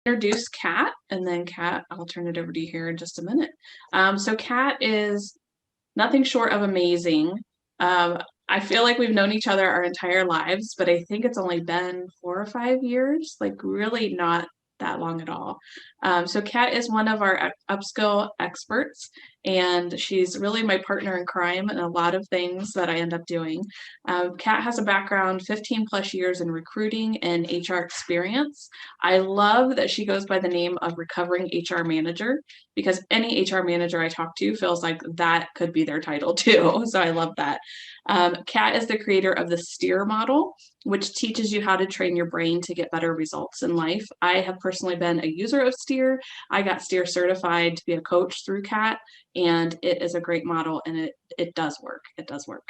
introduce Kat, and then Kat, I'll turn it over to you here in just a minute. So Kat is nothing short of amazing. I feel like we've known each other our entire lives, but I think it's only been 4 or 5 years, like really not that long at all. So Kat is one of our upskill experts, and she's really my partner in crime in a lot of things that I end up doing. Kat has a background 15 plus years in recruiting and HR experience. I love that she goes by the name of recovering HR manager because any HR manager I talk to feels like that could be their title too. So I love that. Kat is the creator of the STEER model, which teaches you how to train your brain to get better results in life. I have personally been a user of STEER. I got STEER certified to be a coach through Kat, and it is a great model, and it does work. It does work.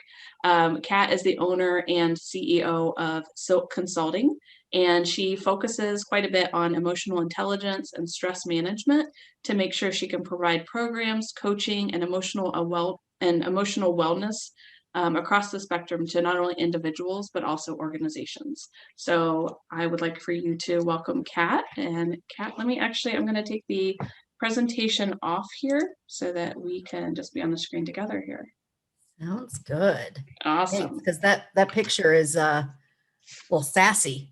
Kat is the owner and CEO of Silk Consulting, and she focuses quite a bit on emotional intelligence and stress management to make sure she can provide programs, coaching, and emotional wellness across the spectrum to not only individuals but also organizations. So I would like for you to welcome Kat. And Kat, I'm going to take the presentation off here so that we can just be on the screen together here. Sounds good. Awesome. Because that picture is a little sassy.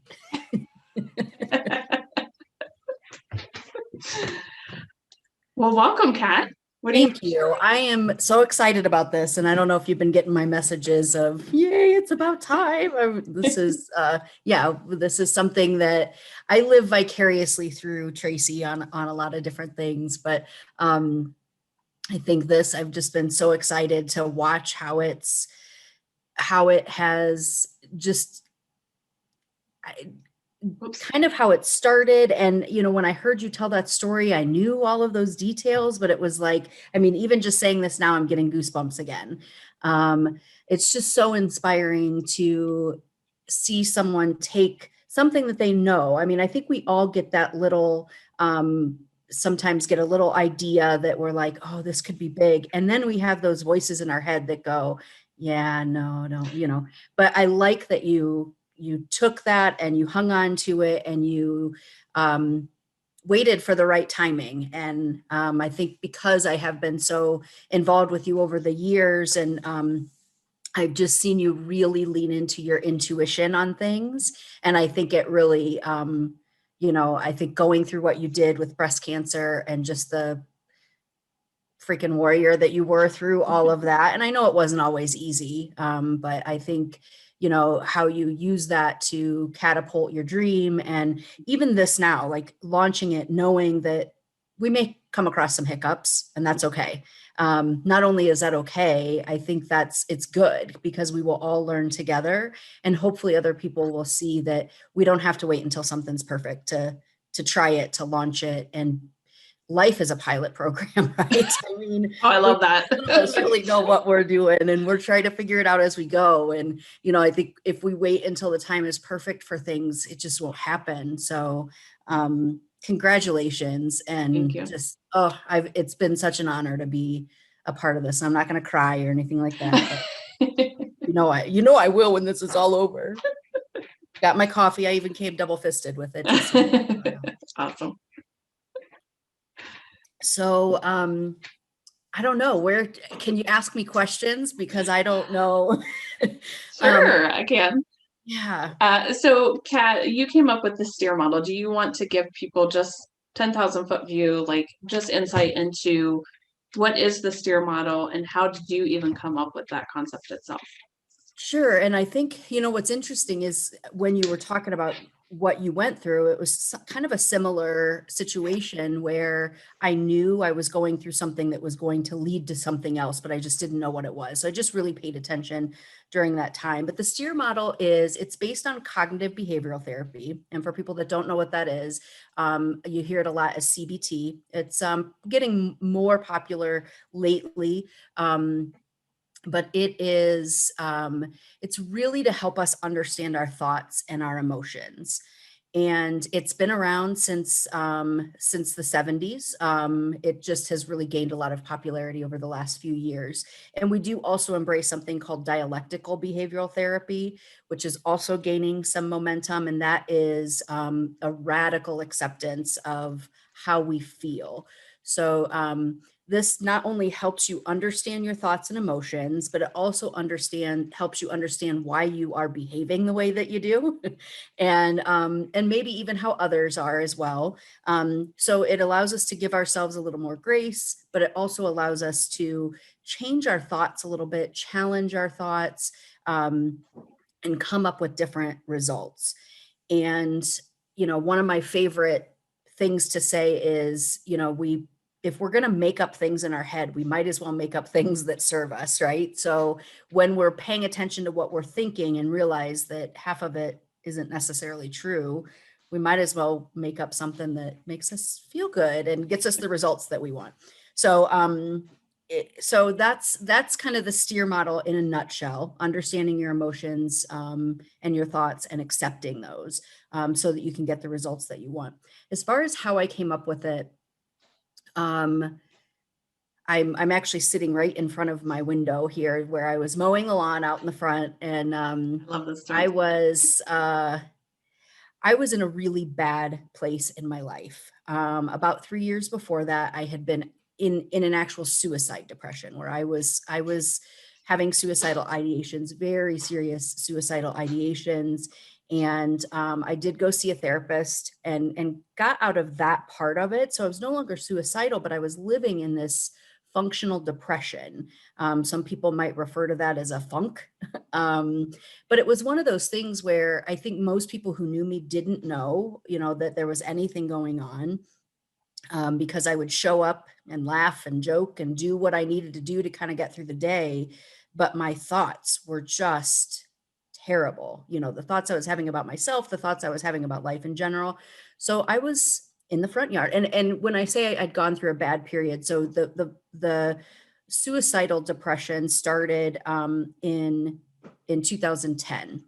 Well, welcome, Kat. Thank you. I am so excited about this, and I don't know if you've been getting my messages of "Yay, it's about time." This is, this is something that I live vicariously through Tracy on a lot of different things, but I think I've just been so excited to watch how it has just kind of how it started. And, when I heard you tell that story, I knew all of those details, but it was like, even just saying this now, I'm getting goosebumps again. It's just so inspiring to see someone take something that they know. I think we all get that little, sometimes get a little idea that we're like, oh, this could be big. And then we have those voices in our head that go, yeah, no, but I like that you took that and you hung on to it and you waited for the right timing. And I think because I have been so involved with you over the years, and I've just seen you really lean into your intuition on things. And I think it really, I think going through what you did with breast cancer and just the freaking warrior that you were through all of that. And I know it wasn't always easy, but I think, how you use that to catapult your dream. And even this now, like launching it, knowing that we may come across some hiccups, and that's okay. Not only is that okay, I think it's good because we will all learn together, and hopefully other people will see that we don't have to wait until something's perfect to try it, to launch it. And life is a pilot program, right? I love that. None of us really know what we're doing, and we're trying to figure it out as we go. And, I think if we wait until the time is perfect for things, it just won't happen. So, congratulations. And just, it's been such an honor to be a part of this. I'm not going to cry or anything like that. I will when this is all over. Got my coffee. I even came double fisted with it. Awesome. So, I don't know, where can you ask me questions? Because I don't know. Sure, I can. Yeah. So Kat, you came up with the STEER model. Do you want to give people just 10,000 foot view, like just insight into what is the STEER model and how did you even come up with that concept itself? Sure. And I think, what's interesting is when you were talking about what you went through, it was kind of a similar situation where I knew I was going through something that was going to lead to something else, but I just didn't know what it was. So I just really paid attention during that time. But the STEER model it's based on cognitive behavioral therapy. And for people that don't know what that is, you hear it a lot as CBT. It's getting more popular lately. But it's really to help us understand our thoughts and our emotions. And it's been around since the 70s. It just has really gained a lot of popularity over the last few years. And we do also embrace something called dialectical behavioral therapy, which is also gaining some momentum. And that is a radical acceptance of how we feel. So this not only helps you understand your thoughts and emotions, but it also helps you understand why you are behaving the way that you do, and maybe even how others are as well. So it allows us to give ourselves a little more grace, but it also allows us to change our thoughts a little bit, challenge our thoughts, um, and come up with different results. And one of my favorite things to say is, we if we're going to make up things in our head, we might as well make up things that serve us, right? So when we're paying attention to what we're thinking and realize that half of it isn't necessarily true, we might as well make up something that makes us feel good and gets us the results that we want. So so that's kind of the STEER model in a nutshell: understanding your emotions and your thoughts and accepting those, so that you can get the results that you want. As far as how I came up with it, um, I'm actually sitting right in front of my window here where I was mowing the lawn out in the front, and I love this I story. was I was in a really bad place in my life. About 3 years before that, I had been in an actual suicide depression where I was having suicidal ideations, very serious suicidal ideations. And I did go see a therapist and got out of that part of it. So I was no longer suicidal, but I was living in this functional depression. Some people might refer to that as a funk. um, but it was one of those things where I think most people who knew me didn't know, that there was anything going on, because I would show up and laugh and joke and do what I needed to do to kind of get through the day. But my thoughts were just terrible. The thoughts I was having about myself, the thoughts I was having about life in general. So I was in the front yard. And when I say I'd gone through a bad period, so the suicidal depression started in 2010.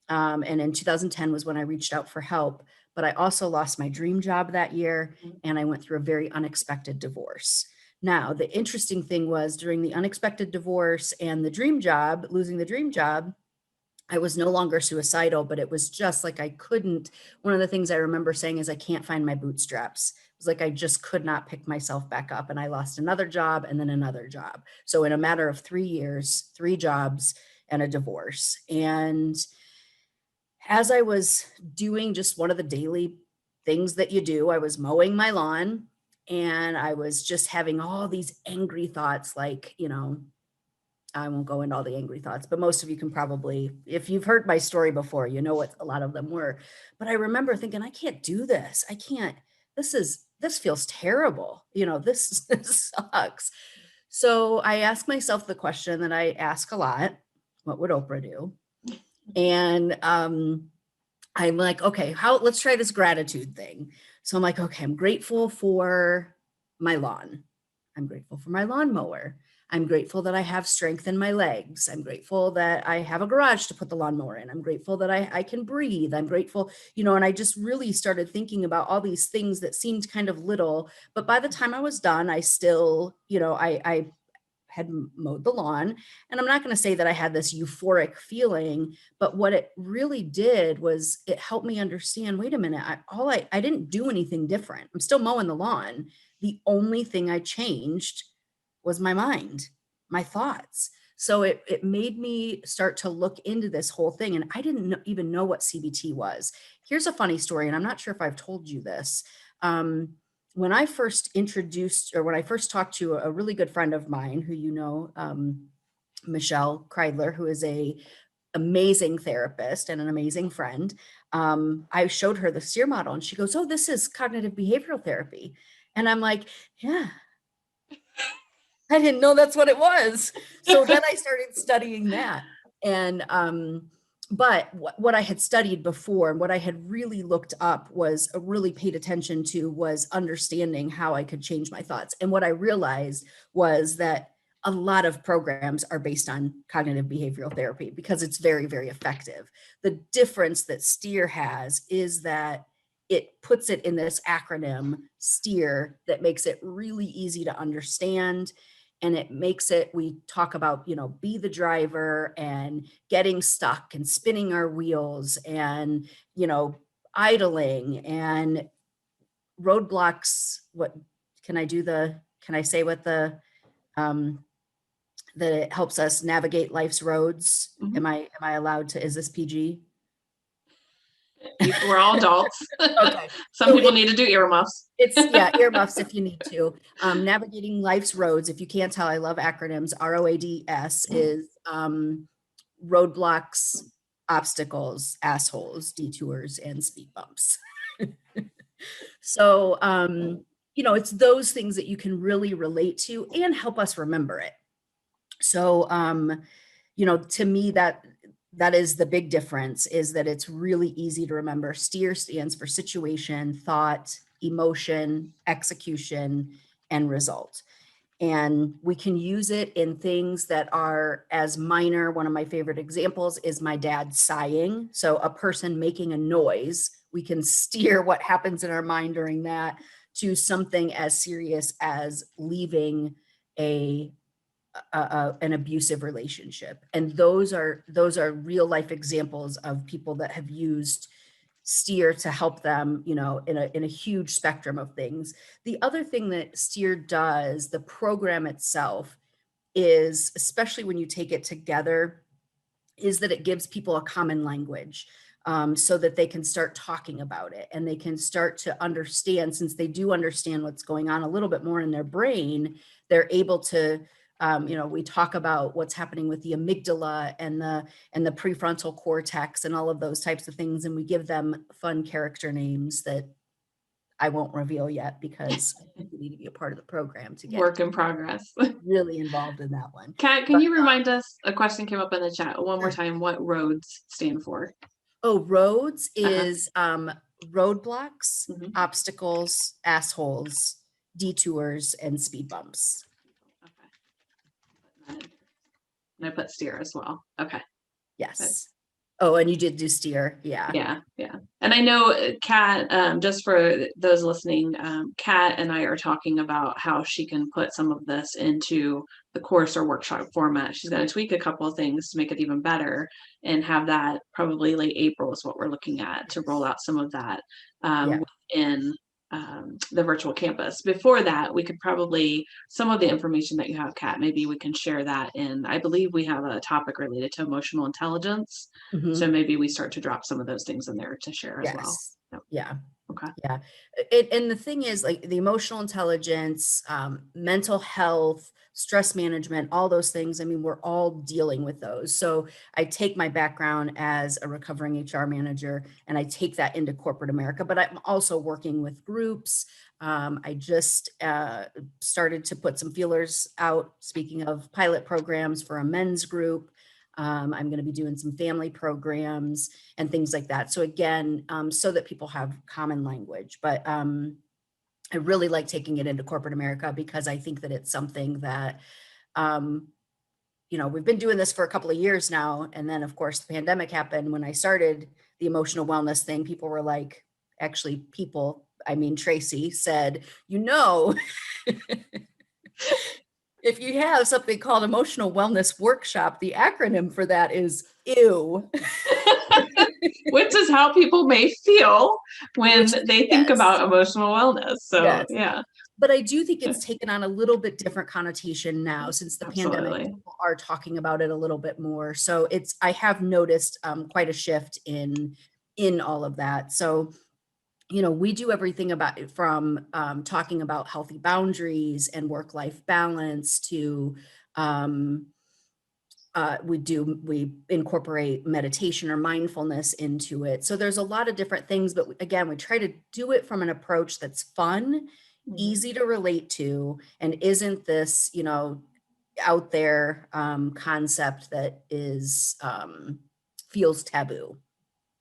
And in 2010 was when I reached out for help. But I also lost my dream job that year, and I went through a very unexpected divorce. Now, the interesting thing was during the unexpected divorce and losing the dream job, I was no longer suicidal, but it was just like I couldn't. One of the things I remember saying is, I can't find my bootstraps. It was like I just could not pick myself back up. And I lost another job and then another job. So, in a matter of 3 years, 3 jobs and a divorce. And as I was doing just one of the daily things that you do, I was mowing my lawn and I was just having all these angry thoughts, like, I won't go into all the angry thoughts, but most of you can probably, if you've heard my story before, you know what a lot of them were. But I remember thinking, I can't do this. I can't, this feels terrible. This sucks. So I asked myself the question that I ask a lot: what would Oprah do? And I'm like, okay, let's try this gratitude thing. So I'm like, okay, I'm grateful for my lawn. I'm grateful for my lawnmower. I'm grateful that I have strength in my legs. I'm grateful that I have a garage to put the lawnmower in. I'm grateful that I can breathe. I'm grateful, and I just really started thinking about all these things that seemed kind of little. But by the time I was done, I still, I had mowed the lawn. And I'm not going to say that I had this euphoric feeling, but what it really did was it helped me understand, wait a minute, I didn't do anything different. I'm still mowing the lawn. The only thing I changed was my mind, my thoughts. So it made me start to look into this whole thing. And I didn't even know what CBT was. Here's a funny story, and I'm not sure if I've told you this. When I first talked to a really good friend of mine who Michelle Kreidler, who is a amazing therapist and an amazing friend, I showed her the STEER model and she goes, "Oh, this is cognitive behavioral therapy." And I'm like, "Yeah, I didn't know that's what it was." So then I started studying that. And but what I had studied before and what I had really looked up really paid attention to was understanding how I could change my thoughts. And what I realized was that a lot of programs are based on cognitive behavioral therapy because it's very, very effective. The difference that STEER has is that it puts it in this acronym STEER that makes it really easy to understand. And it makes it, we talk about, be the driver and getting stuck and spinning our wheels and, idling and roadblocks. What can I do? Can I say what um, that it helps us navigate life's roads? Mhm. Am I allowed to, is this PG? We're all adults. Okay. Some So people need to do earmuffs. It's earmuffs if you need to. Navigating life's roads. If you can't tell, I love acronyms. ROADS is roadblocks, obstacles, assholes, detours, and speed bumps. So, it's those things that you can really relate to and help us remember it. So, to me, that is the big difference, is that it's really easy to remember. STEER stands for situation, thought, emotion, execution, and result. And we can use it in things that are as minor. One of my favorite examples is my dad sighing. So a person making a noise, we can steer what happens in our mind during that to something as serious as leaving an abusive relationship. And those are real life examples of people that have used STEER to help them, in a huge spectrum of things. The other thing that STEER does, the program itself, is, especially when you take it together, is that it gives people a common language, so that they can start talking about it and they can start to understand. Since they do understand what's going on a little bit more in their brain, they're able to, we talk about what's happening with the amygdala and the prefrontal cortex and all of those types of things. And we give them fun character names that I won't reveal yet, because I think we need to be a part of the program to get Work in progress. really involved in that one. Kat, can But, you remind us, a question came up in the chat one more Sure. time, what roads stand for? Roads is roadblocks, Mhm. obstacles, assholes, detours, and speed bumps. Okay. And I put STEER as well. Okay. Yes. Oh, and you did do STEER. Yeah. Yeah. And I know Kat, just for those listening, Kat and I are talking about how she can put some of this into the course or workshop format. She's going to tweak a couple of things to make it even better and have that probably late April is what we're looking at to roll out some of that Yeah. within the virtual campus. Before that, we could probably, some of the information that you have, Kat, maybe we can share that in, I believe we have a topic related to emotional intelligence. Mhm. So maybe we start to drop some of those things in there to share as well. Yes. Yep. Yeah. Okay. Yeah. And the thing is, like, the emotional intelligence, mental health, stress management, all those things. I mean, we're all dealing with those. So I take my background as a recovering HR manager and I take that into corporate America, but I'm also working with groups. I just started to put some feelers out, speaking of pilot programs, for a men's group. I'm going to be doing some family programs and things like that. So again, so that people have common language. But I really like taking it into corporate America, because I think that it's something that, we've been doing this for a couple of years now. And then, of course, the pandemic happened. When I started the emotional wellness thing, people were like, Tracy said, if you have something called emotional wellness workshop, the acronym for that is EW. Which is how people may feel when they think Yes. about emotional wellness. So Yes. yeah. But I do think it's taken on a little bit different connotation now, since the pandemic. Absolutely. People are talking about it a little bit more. So I have noticed quite a shift in all of that. So, we do everything from talking about healthy boundaries and work-life balance to we incorporate meditation or mindfulness into it. So there's a lot of different things, but again, we try to do it from an approach that's fun, easy to relate to, and isn't this, out there concept that is feels taboo.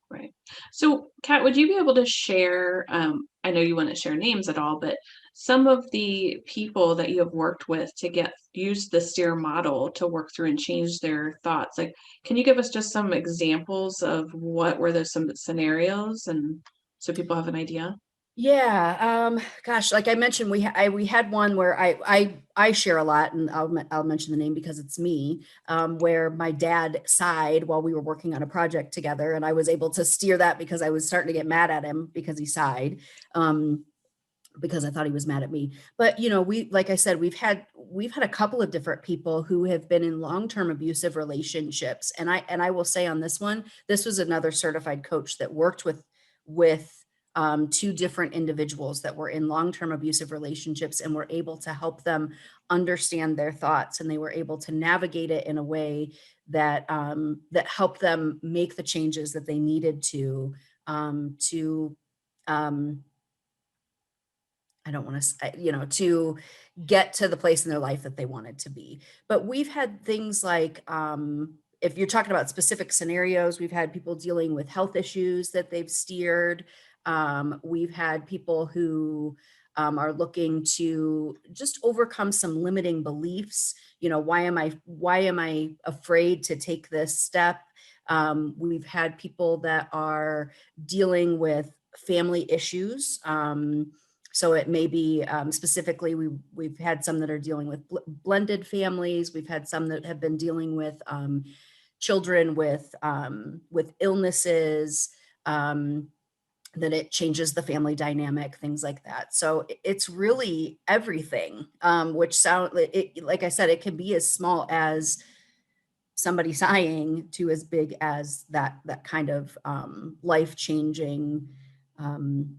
Right. So, Kat, would you be able to share? I know you wouldn't share names at all, but some of the people that you have worked with to use the STEER model to work through and change their thoughts. Like, can you give us just some examples of what were those some scenarios and? so people have an idea? Yeah, gosh, like I mentioned, we had one where I share a lot, and I'll mention the name because it's me, where my dad sighed while we were working on a project together, and I was able to steer that because I was starting to get mad at him because he sighed, um, because I thought he was mad at me. But like I said, we've had a couple of different people who have been in long-term abusive relationships, and I will say on this one, this was another certified coach that worked with two different individuals that were in long-term abusive relationships and were able to help them understand their thoughts, and they were able to navigate it in a way that helped them make the changes that they needed to um, I don't want to get to the place in their life that they wanted to be. But we've had things like, if you're talking about specific scenarios, we've had people dealing with health issues that they've steered. We've had people who are looking to just overcome some limiting beliefs. Why am I afraid to take this step? We've had people that are dealing with family issues. So it may be specifically, we've had some that are dealing with blended families. We've had some that have been dealing with children with illnesses, that it changes the family dynamic, things like that. So it's really everything, which like I said, it can be as small as somebody sighing to as big as that kind of life changing um,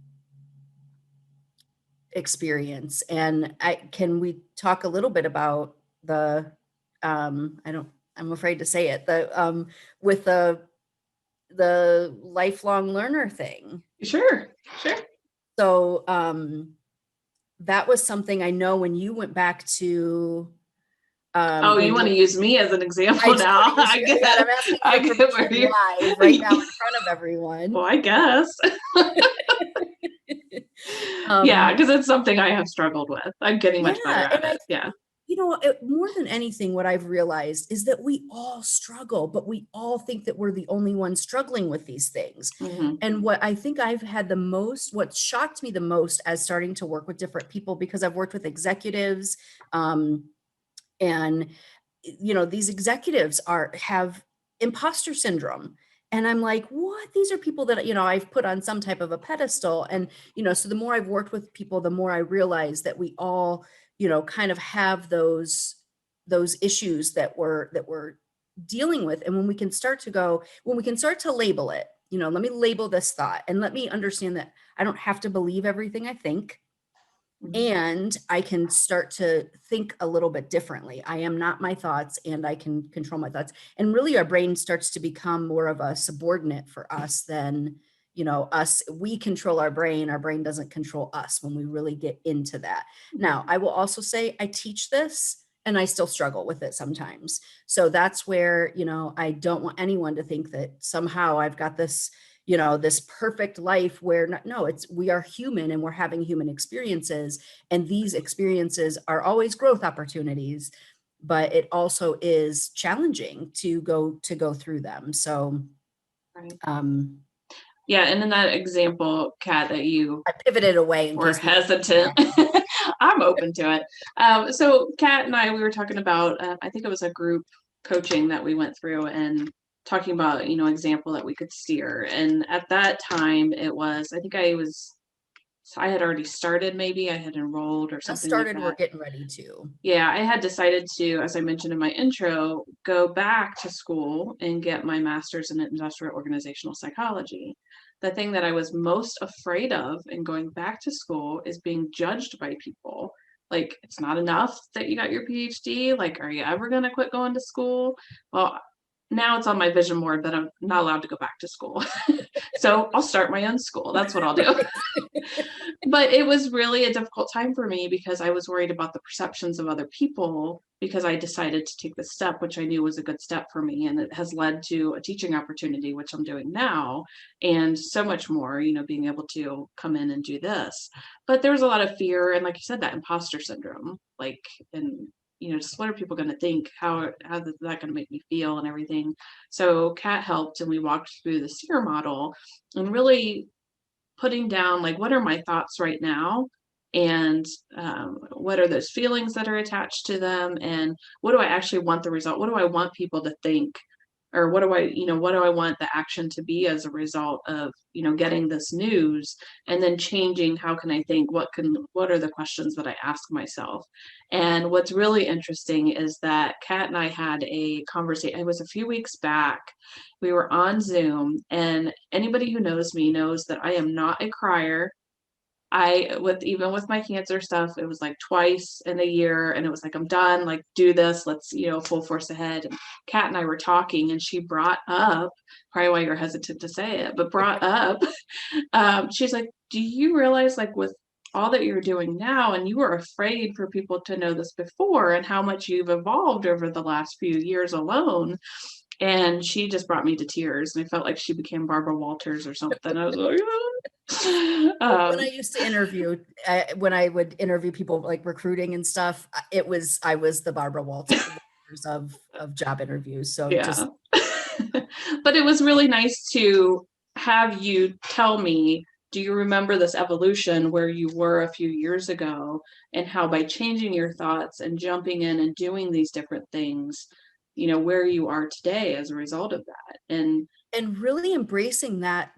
experience. And can we talk a little bit about I'm afraid to say it, with the lifelong learner thing. Sure, sure. So that was something I know when you went back to Oh, you and want to use me as an I example do now? want to use you, yeah, I'm asking I for get where permission you. live right now in front of everyone. Well, I guess. Yeah, um because it's something I have struggled with. I'm getting much better yeah, at and I it. Yeah. more than anything, what I've realized is that we all struggle, but we all think that we're the only ones struggling with these things. Hmm. And what I think I've had what shocked me the most as starting to work with different people, because I've worked with executives, and these executives have imposter syndrome. And I'm like, what? These are people that, I've put on some type of a pedestal. And, so the more I've worked with people, the more I realize that we all, kind of have those issues that we're dealing with. And when we can start to label it, let me label this thought and let me understand that I don't have to believe everything I think, and I can start to think a little bit differently. I am not my thoughts, and I can control my thoughts. And really, our brain starts to become more of a subordinate for us than, us. We control our brain. Our brain doesn't control us when we really get into that. Now, I will also say I teach this and I still struggle with it sometimes. So that's where, I don't want anyone to think that somehow I've got this perfect life where no, we are human and we're having human experiences, and these experiences are always growth opportunities, but it also is challenging to go through them. So Right. um Yeah, and in that example, Kat, that you I pivoted away in were case people hesitant. I'm open to it. So Kat and I, we were talking about, I think it was a group coaching that we went through and talking about, example that we could steer. And at that time it was, I think I had already started, maybe I had enrolled or just something like started, we're that. getting ready to. Yeah, I had decided to, as I mentioned in my intro, go back to school and get my master's in industrial organizational psychology. The thing that I was most afraid of in going back to school is being judged by people. Like, it's not enough that you got your PhD. Like, are you ever going to quit going to school? Well, now it's on my vision board that I'm not allowed to go back to school. So I'll start my own school. That's what I'll do. Right. But it was really a difficult time for me because I was worried about the perceptions of other people, because I decided to take this step, which I knew was a good step for me. And it has led to a teaching opportunity, which I'm doing now, and so much more, being able to come in and do this. But there was a lot of fear. And like you said, that imposter syndrome, like, and just what are people going to think? How is that going to make me feel and everything? So Kat helped, and we walked through the SEER model and really putting down like what are my thoughts right now, and what are those feelings that are attached to them, and what do I actually want the result? What do I want people to think? Or what do I want the action to be as a result of, getting this news, and then changing how can I think, what are the questions that I ask myself? And what's really interesting is that Kat and I had a conversation, it was a few weeks back. We were on Zoom, and anybody who knows me knows that I am not a crier. Even with my cancer stuff, it was like twice in a year, and it was like, I'm done, like, do this, let's, full force ahead. And Kat and I were talking, and she brought up, probably why you're hesitant to say it, but brought up, she's like, do you realize, like, with all that you're doing now, and you were afraid for people to know this before, and how much you've evolved over the last few years alone? And she just brought me to tears, and I felt like she became Barbara Walters or something. I was like, When I used to interview, when I would interview people like recruiting and stuff, I was the Barbara Walters of job interviews. So yeah. But it was really nice to have you tell me, do you remember this evolution where you were a few years ago, and how by changing your thoughts and jumping in and doing these different things, where you are today as a result of that. and really embracing that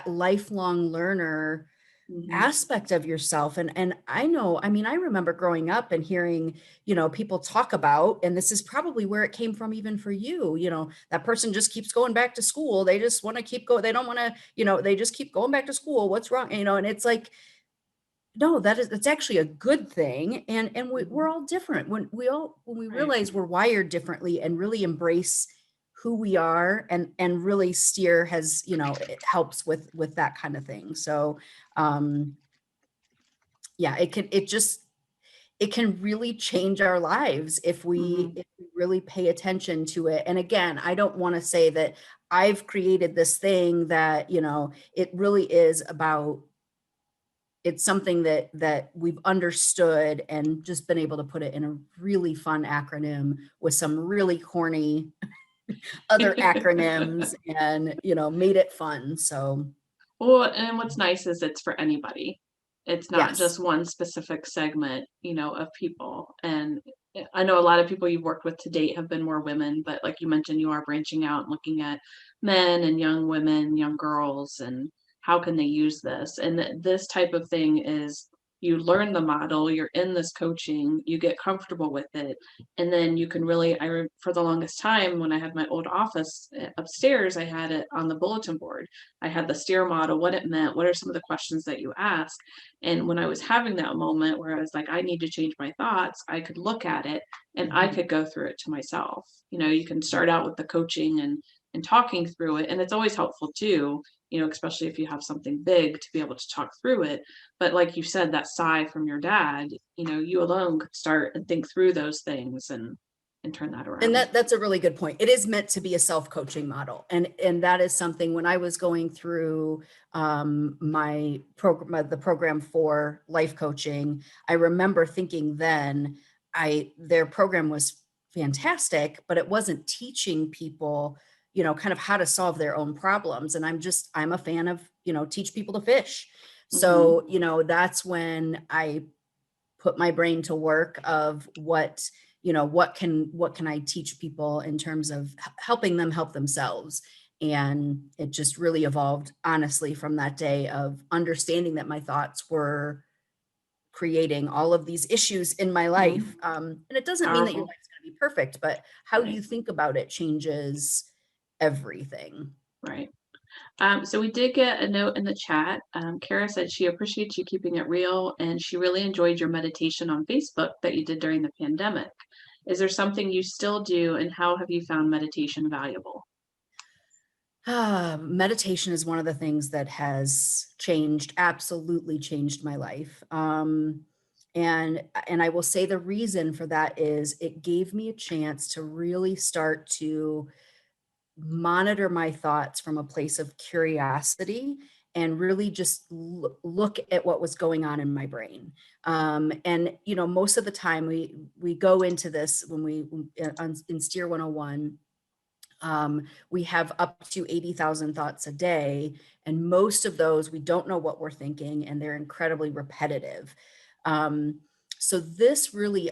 lifelong learner Mhm. aspect of yourself. And I know, I mean, I remember growing up and hearing, people talk about, and this is probably where it came from even for you, that person just keeps going back to school. They just want to keep going. They don't want to, they just keep going back to school. What's wrong? And it's like, no, it's actually a good thing. And we're all different. When we Right. realize we're wired differently and really embrace who we are, and really steer has, it helps with that kind of thing. So um yeah, it can really change our lives Mhm. if we really pay attention to it. And again, I don't want to say that I've created this thing that, it really is about, it's something that we've understood and just been able to put it in a really fun acronym with some really corny other acronyms, and made it fun. So Well, and what's nice is it's for anybody. It's not yes. just one specific segment, of people. And I know a lot of people you've worked with to date have been more women, but like you mentioned, you are branching out and looking at men and young women, young girls, and how can they use this? And this type of thing is, you learn the model, you're in this coaching, you get comfortable with it, and then you can really, for the longest time when I had my old office upstairs, I had it on the bulletin board. I had the steer model, what it meant, what are some of the questions that you ask. And when I was having that moment where I was like, I need to change my thoughts, I could look at it and I Mhm. could go through it to myself. You can start out with the coaching and talking through it. And it's always helpful too, especially if you have something big to be able to talk through it. But like you said, that sigh from your dad, you alone could start and think through those things and turn that And around. that's a really good point. It is meant to be a self-coaching model. And that is something when I was going through my program, the program for life coaching, I remember thinking then their program was fantastic, but it wasn't teaching people, kind of how to solve their own problems. And I'm a fan of, teach people to fish. Hmm. So, that's when I put my brain to work of what can I teach people in terms of helping them help themselves. And it just really evolved honestly from that day of understanding that my thoughts were creating all of these issues in my Hmm. life. And it doesn't mean that your Powerful. life's going to be perfect, but how Right. you think about it changes everything. Right. So we did get a note in the chat. Kara said she appreciates you keeping it real, and she really enjoyed your meditation on Facebook that you did during the pandemic. Is there something you still do, and how have you found meditation valuable? Meditation is one of the things that has absolutely changed my life. And I will say the reason for that is it gave me a chance to really start to monitor my thoughts from a place of curiosity and really just look at what was going on in my brain. And most of the time we go into this when in Steer 101, We have up to 80,000 thoughts a day, and most of those we don't know what we're thinking, and they're incredibly repetitive. Um, so this really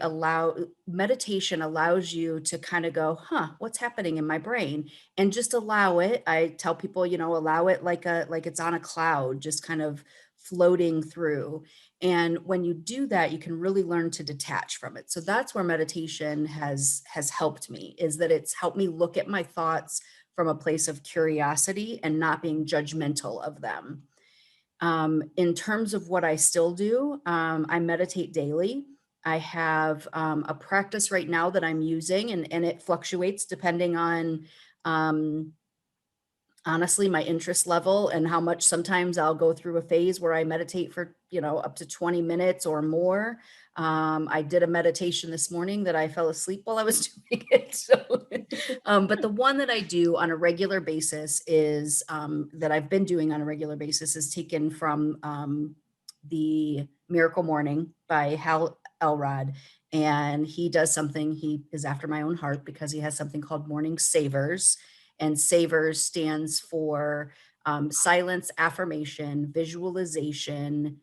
meditation allows you to kind of go, huh, what's happening in my brain? And just allow it. I tell people, allow it like it's on a cloud, just kind of floating through. And when you do that, you can really learn to detach from it. So that's where meditation has helped me, is that it's helped me look at my thoughts from a place of curiosity and not being judgmental of them. In terms of what I still do, I meditate daily. I have a practice right now that I'm using, and it fluctuates depending on um, honestly my interest level and how much. Sometimes I'll go through a phase where I meditate for, up to 20 minutes or more. I did a meditation this morning that I fell asleep while I was doing it. So, but the one that I do on a regular basis is that I've been doing on a regular basis is taken from the Miracle Morning by Hal Elrod. And he does something, he is after my own heart because he has something called Morning Savers, and SAVERS stands for silence, affirmation, visualization,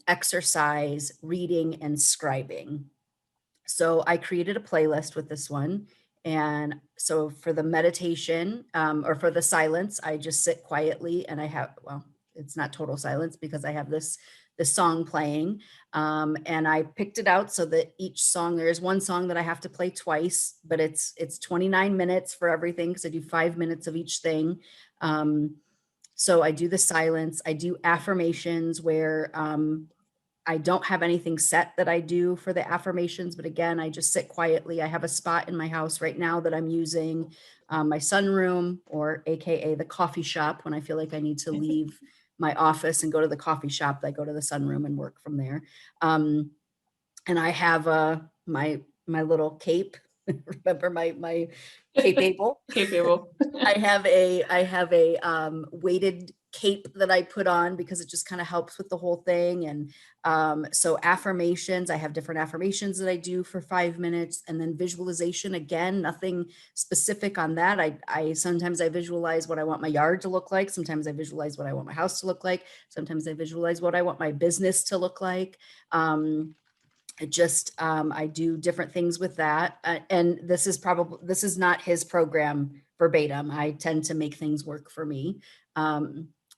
exercise, reading, and scribing. So I created a playlist with this one. And so for the meditation or for the silence, I just sit quietly and well, it's not total silence because I have this song playing. And I picked it out so that each song, there's one song that I have to play twice, but it's 29 minutes for everything because I do 5 minutes of each thing. So I do the silence, I do affirmations where I don't have anything set that I do for the affirmations, but again, I just sit quietly. I have a spot in my house right now that I'm using, my sunroom, or AKA the coffee shop. When I feel like I need to leave my office and go to the coffee shop, I go to the sunroom and work from there. And I have my little cape. Remember my cape able? Capable. I have a weighted cape that I put on because it just kind of helps with the whole thing. And so affirmations, I have different affirmations that I do for 5 minutes, and then visualization. Again, nothing specific on that. I sometimes I visualize what I want my yard to look like. Sometimes I visualize what I want my house to look like. Sometimes I visualize what I want my business to look like. I do different things with that. And this is not his program verbatim. I tend to make things work for me.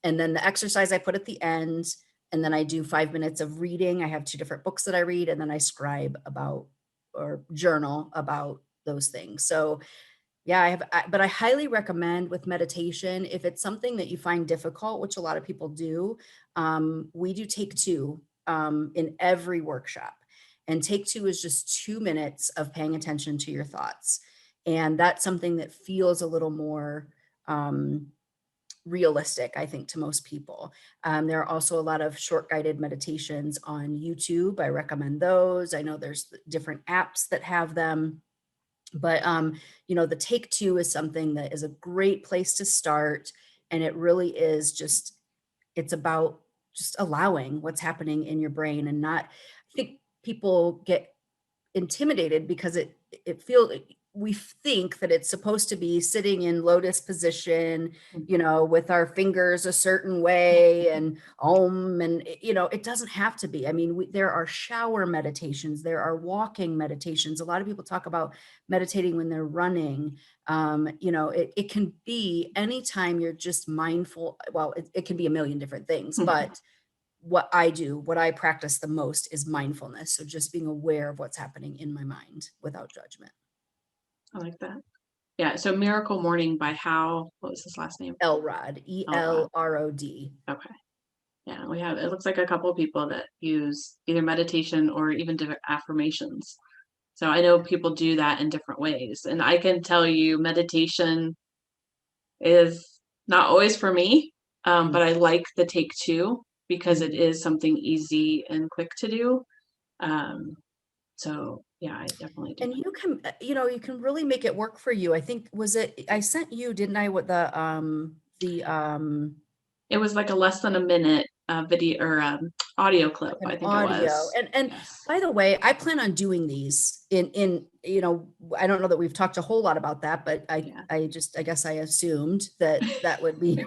And then the exercise I put at the end, and then I do 5 minutes of reading. I have two different books that I read, and then I scribe about or journal about those things. So yeah, but I highly recommend with meditation, if it's something that you find difficult, which a lot of people do, we do Take Two in every workshop. And Take Two is just 2 minutes of paying attention to your thoughts. And that's something that feels a little more realistic, I think, to most people. There are also a lot of short guided meditations on YouTube. I recommend those. I know there's different apps that have them. But the Take Two is something that is a great place to start. And it really is it's about just allowing what's happening in your brain, and not, I think people get intimidated because we think that it's supposed to be sitting in lotus position, with our fingers a certain way and and it doesn't have to be. I mean, there are shower meditations, there are walking meditations. A lot of people talk about meditating when they're running. It can be anytime you're just mindful. Well, it can be a million different things, but what I practice the most is mindfulness. So just being aware of what's happening in my mind without judgment. I like that. Yeah. So Miracle Morning by what was his last name? Elrod, Elrod. Okay. Yeah. It looks like a couple of people that use either meditation or even different affirmations. So I know people do that in different ways. And I can tell you meditation is not always for me, but I like the Take Two because it is something easy and quick to do. So yeah, I definitely do. And you can really make it work for you. I think, I sent you, didn't I, what the It was like a less than a minute video or audio clip, An I think it audio. was. And Yes. by the way, I plan on doing these in, you know, I don't know that we've talked a whole lot about that, but Yeah. I guess I assumed that that would be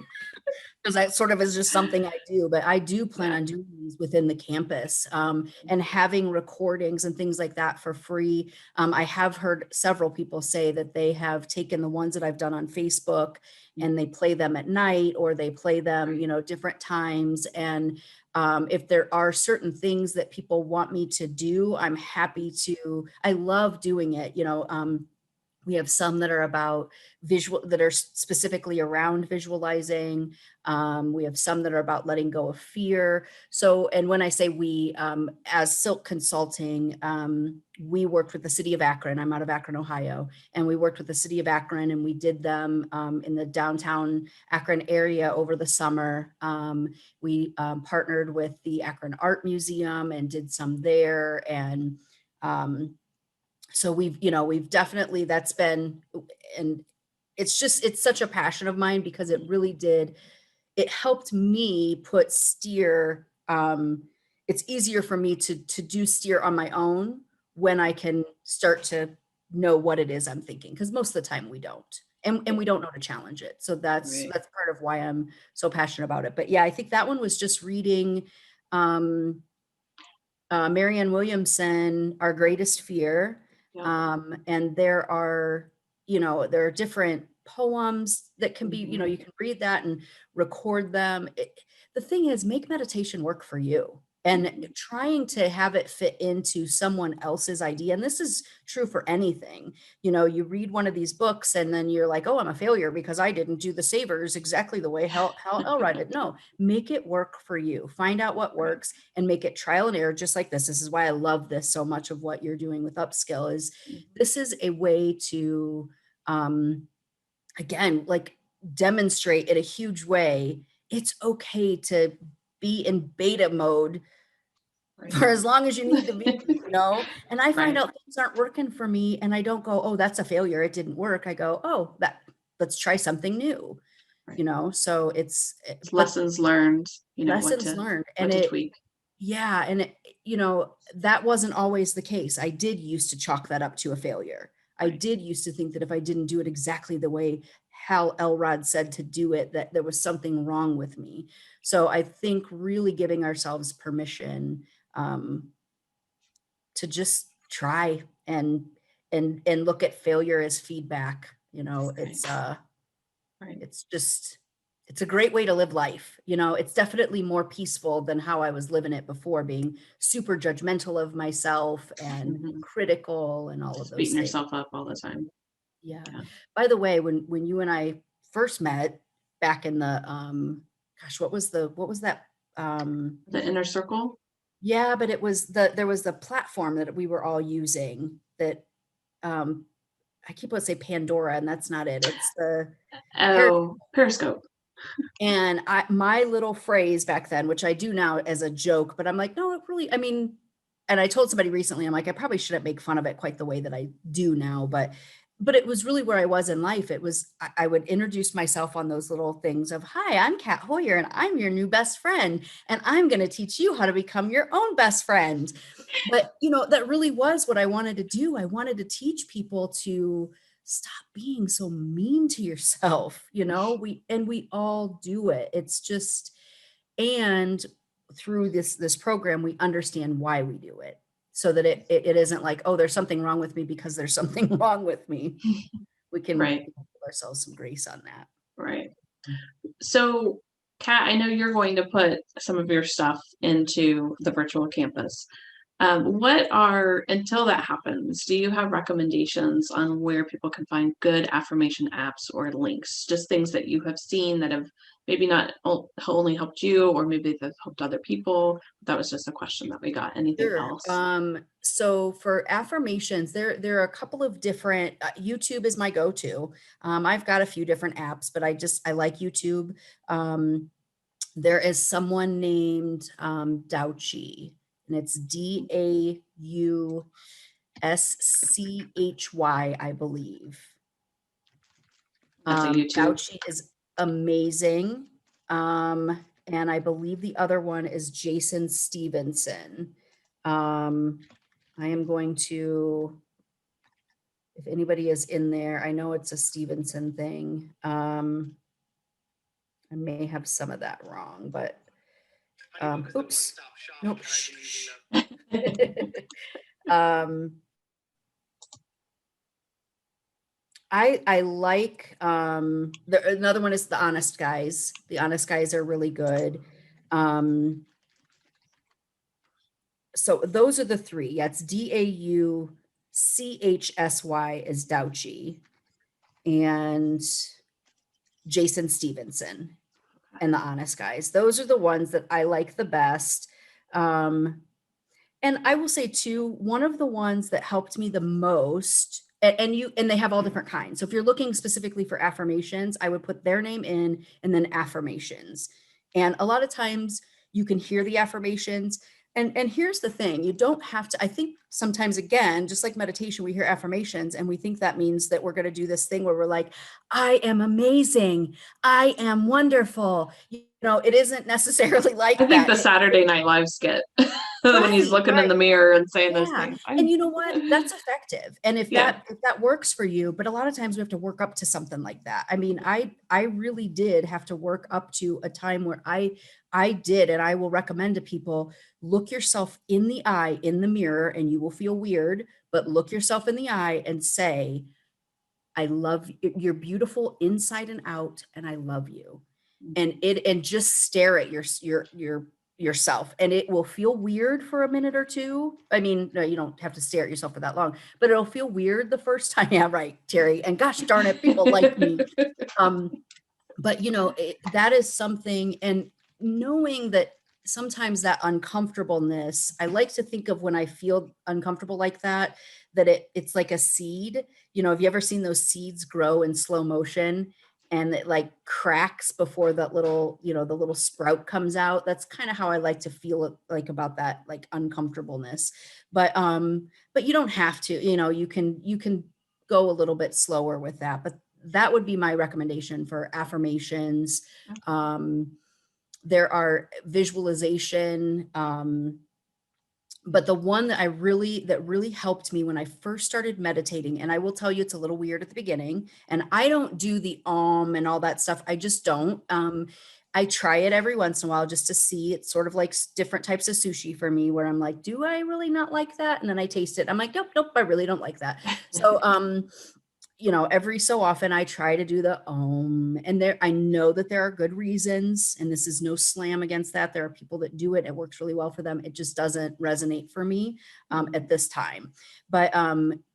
because that sort of is just something I do, but I do plan Yeah. on doing these within the campus, and having recordings and things like that for free. I have heard several people say that they have taken the ones that I've done on Facebook and they play them at night, or they play them, you know, different times. And if there are certain things that people want me to do, I'm happy to. I love doing it, you know. We have some that are about visual, that are specifically around visualizing. We have some that are about letting go of fear. So, and when I say we, as Silk Consulting, we worked with the city of Akron. I'm out of Akron, Ohio, and we worked with the city of Akron, and we did them in the downtown Akron area over the summer. We partnered with the Akron Art Museum and did some there. And so we've, you know, we've definitely, that's been, and it's just, it's such a passion of mine because it really did, it helped me put steer. It's easier for me to do steer on my own when I can start to know what it is I'm thinking, because most of the time we don't. And we don't know to challenge it. So Right. that's part of why I'm so passionate about it. But yeah, I think that one was just reading um Marianne Williamson, Our Greatest Fear. Yep. And there are, you know, there are different poems that can be, you know, Mhm. you can read that and record them. The thing is, make meditation work for you, and Mhm. trying to have it fit into someone else's idea. And this is true for anything. You know, you read one of these books and then you're like, oh, I'm a failure because I didn't do the savers exactly the way Hal Elrod did. No, make it work for you. Find out what Right. works and make it trial and error, just like this. This is why I love this so much of what you're doing with Upskill. Is Mhm. this is a way to um again, like, demonstrate in a huge way it's okay to be in beta mode Right. for as long as you need to be, you know? And I find Right. out things aren't working for me and I don't go, oh, that's a failure, it didn't work. I go, oh, that, let's try something new, you Right. know? So It's but lessons learned, lessons learned. what And to it, tweak. yeah, and it, you know, that wasn't always the case. I did used to chalk that up to a failure. I Right. did used to think that if I didn't do it exactly the way Hal Elrod said to do it, that there was something wrong with me. So I think really giving ourselves permission um, to just try and look at failure as feedback. You know, Right. Right. it's just, it's a great way to live life. You know, it's definitely more peaceful than how I was living it before, being super judgmental of myself and Mhm. critical and all of Just those beating things. yourself up all the time. Yeah. Yeah. By the way, when you and I first met back in the gosh, what was that The inner circle. yeah, but it was there was the platform that we were all using that um I keep wanting to say Pandora, and that's not it. It's the Oh, Periscope. And my little phrase back then, which I do now as a joke, but I'm like, no, it really, I mean, and I told somebody recently, I'm like, I probably shouldn't make fun of it quite the way that I do now, but it was really where I was in life. It was, I would introduce myself on those little things of, hi, I'm Kat Hoyer and I'm your new best friend. And I'm going to teach you how to become your own best friend. But, you know, that really was what I wanted to do. I wanted to teach people to stop being so mean to yourself, you know. We all do it. It's just, and through this program we understand why we do it, so that it isn't like, oh, there's something wrong with me because there's something wrong with me. We can Right. give ourselves some grace on that. Right. So, Kat, I know you're going to put some of your stuff into the virtual campus. What are, until that happens, do you have recommendations on where people can find good affirmation apps or links? Just things that you have seen that have maybe not only helped you, or maybe they've helped other people. That was just a question that we got. Anything Sure. else? So for affirmations, there are a couple of different, YouTube is my go-to. I've got a few different apps, but I like YouTube. There is someone named Dauchi, and it's Dauschy, I believe. That's a YouTube. Dauchi is amazing. and I believe the other one is Jason Stevenson. I am going to, if anybody is in there, I know it's a Stevenson thing. I may have some of that wrong, but oops. Nope. um, I like another one is The Honest Guys. The Honest Guys are really good. So those are the three. Yeah, it's Dauchsy is Douchy, and Jason Stevenson and The Honest Guys. Those are the ones that I like the best. And I will say too, one of the ones that helped me the most, and they have all different kinds. So if you're looking specifically for affirmations, I would put their name in and then affirmations. And a lot of times you can hear the affirmations. And here's the thing, you don't have to, I think sometimes, again, just like meditation, we hear affirmations and we think that means that we're going to do this thing where we're like, I am amazing. I am wonderful. You know, it isn't necessarily like I think that. the Saturday Night Live skit when he's looking in the mirror and saying those Yeah. things. And you know what? That's effective. And if Yeah. that works for you, but a lot of times we have to work up to something like that. I mean, I really did have to work up to a time where I did, and I will recommend to people, look yourself in the eye in the mirror, and you will feel weird, but look yourself in the eye and say, I love you. You're beautiful inside and out, and I love you. And just stare at yourself, and it will feel weird for a minute or two. I mean, no, you don't have to stare at yourself for that long, but it'll feel weird the first time. Yeah, right, Terry. And gosh darn it, people like me. But you know, that is something, and knowing that sometimes that uncomfortableness, I like to think of when I feel uncomfortable like that, that it's like a seed. You know, have you ever seen those seeds grow in slow motion and it like cracks before that little, you know, the little sprout comes out? That's kind of how I like to feel it, like about that, like uncomfortableness. But you don't have to, you know, you can go a little bit slower with that. But that would be my recommendation for affirmations. There are visualization, but the one that really helped me when I first started meditating, and I will tell you, it's a little weird at the beginning, and I don't do the and all that stuff. I just don't. I try it every once in a while just to see. It's sort of like different types of sushi for me, where I'm like, do I really not like that? And then I taste it. I'm like, nope, I really don't like that. So, you know, every so often I try to do the and I know that there are good reasons, and this is no slam against that. There are people that do it. It works really well for them. It just doesn't resonate for me at this time. But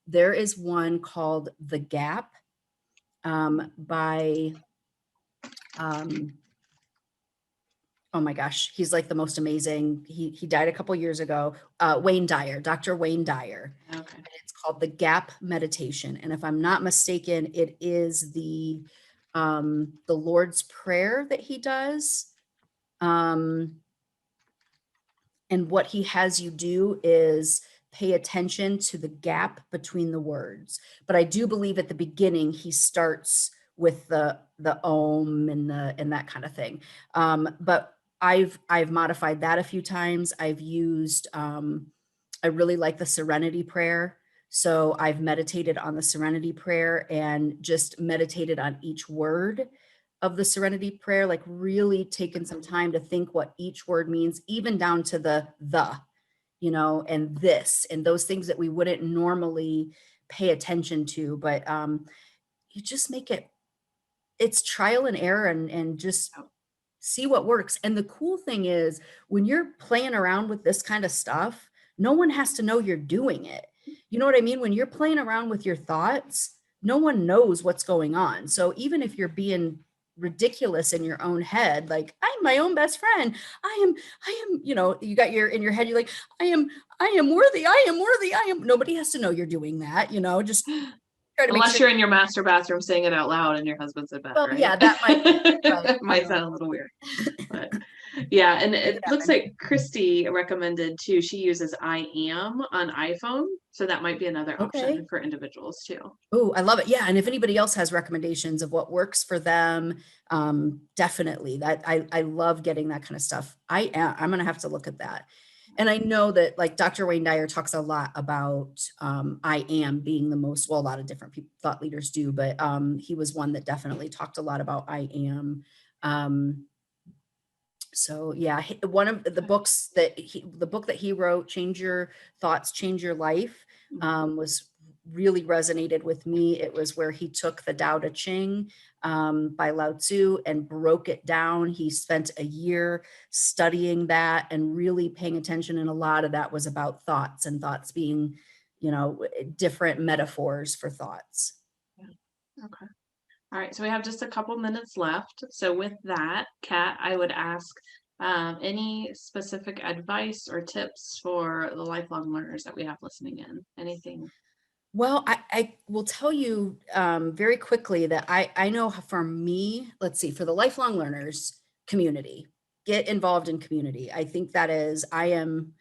there is one called The Gap by, oh my gosh, he's like the most amazing. He died a couple years ago. Wayne Dyer, Dr. Wayne Dyer. Okay. It's called The Gap Meditation. And if I'm not mistaken, it is the Lord's Prayer that he does. And what he has you do is pay attention to the gap between the words. But I do believe at the beginning, he starts with the and that kind of thing. But I've modified that a few times. I've used, I really like the Serenity Prayer. So I've meditated on the Serenity Prayer and just meditated on each word of the Serenity Prayer, like really taken some time to think what each word means, even down to the, you know, and this, and those things that we wouldn't normally pay attention to. But you just make it's trial and error, and just see what works. And the cool thing is, when you're playing around with this kind of stuff, no one has to know you're doing it. You know what I mean? When you're playing around with your thoughts, no one knows what's going on. So even if you're being ridiculous in your own head, like, I'm my own best friend, I am, you know, you got in your head, you're like, I am worthy, nobody has to know you're doing that, you know, just try to make Unless sure. you're in your master bathroom saying it out loud and your husband's in bed, Well, right? yeah, that might, but It might sound a little weird, but yeah. And it it could looks happen. like Christy recommended too. She uses I Am on iPhone, so that might be another Okay. option for individuals too. Oh, I love it. Yeah. And if anybody else has recommendations of what works for them, definitely that I love getting that kind of stuff. I'm going to have to look at that. And I know that like Dr. Wayne Dyer talks a lot about I am being the most, well, a lot of different people, thought leaders do, but he was one that definitely talked a lot about I am. So yeah, one of the books the book that he wrote, Change Your Thoughts, Change Your Life, was really resonated with me. It was where he took the Tao Te Ching by Lao Tzu and broke it down. He spent a year studying that and really paying attention. And a lot of that was about thoughts and thoughts being, different metaphors for thoughts. Yeah. Okay. All right, so we have just a couple minutes left. So with that, Kat, I would ask any specific advice or tips for the lifelong learners that we have listening in? Anything? Well, I will tell you very quickly that I know for me, let's see, for the lifelong learners community, get involved in community. I think that is, I'm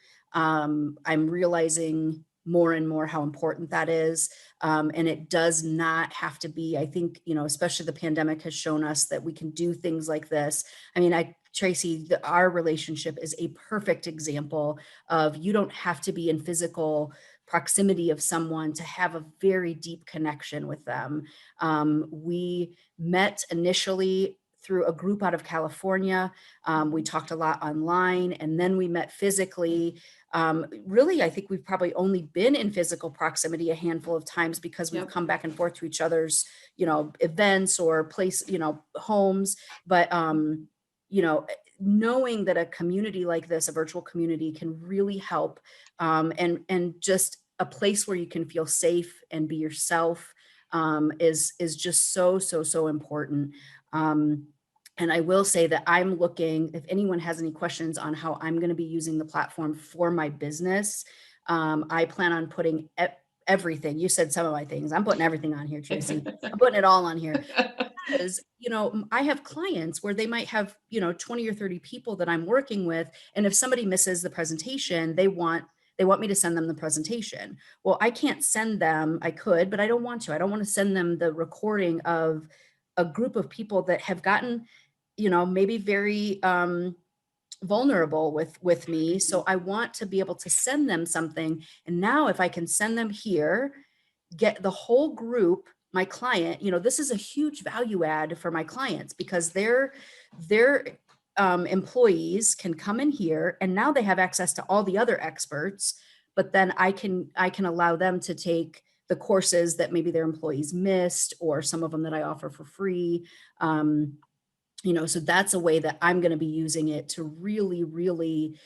realizing more and more how important that is. And it does not have to be, I think, especially the pandemic has shown us that we can do things like this. I mean, Tracy, our relationship is a perfect example of you don't have to be in physical proximity of someone to have a very deep connection with them. We met initially through a group out of California. We talked a lot online and then we met physically. Really, I think we've probably only been in physical proximity a handful of times because we've Yep. come back and forth to each other's, events or homes. But, knowing that a community like this, a virtual community, can really help, and just a place where you can feel safe and be yourself, is just so important. And I will say that I'm looking, if anyone has any questions on how I'm going to be using the platform for my business, I plan on putting everything. You said some of my things. I'm putting everything on here, Tracy. I'm putting it all on here. Because, I have clients where they might have, 20 or 30 people that I'm working with. And if somebody misses the presentation, they want me to send them the presentation. Well, I can't send them, I could, but I don't want to. I don't want to send them the recording of a group of people that have gotten, maybe very vulnerable with me. So I want to be able to send them something. And now if I can send them here, get the whole group, my client, this is a huge value add for my clients because their employees can come in here and now they have access to all the other experts, but then I can allow them to take the courses that maybe their employees missed or some of them that I offer for free. So that's a way that I'm going to be using it to really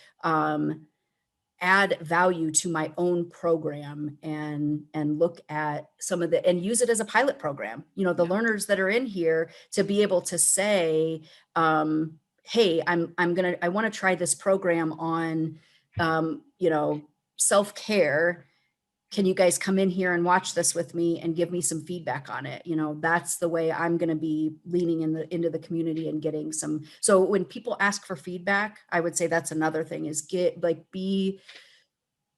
add value to my own program and look at some of and use it as a pilot program, the learners that are in here to be able to say, hey, I want to try this program on, self-care. Can you guys come in here and watch this with me and give me some feedback on it? That's the way I'm going to be leaning into the community and getting some. So when people ask for feedback, I would say that's another thing is be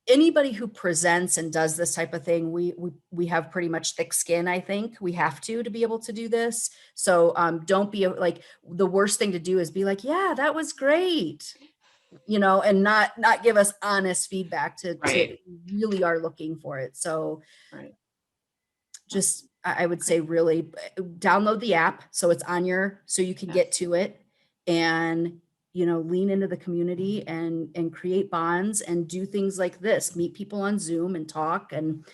anybody who presents and does this type of thing. We have pretty much thick skin. I think we have to be able to do this. So don't be like, the worst thing to do is be like, yeah, that was great. And not give us honest feedback to really are looking for it. So just, I would say really download the app. So it's on so you can get to it and, lean into the community and create bonds and do things like this, meet people on Zoom and talk. And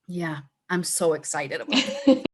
yeah, I'm so excited about it.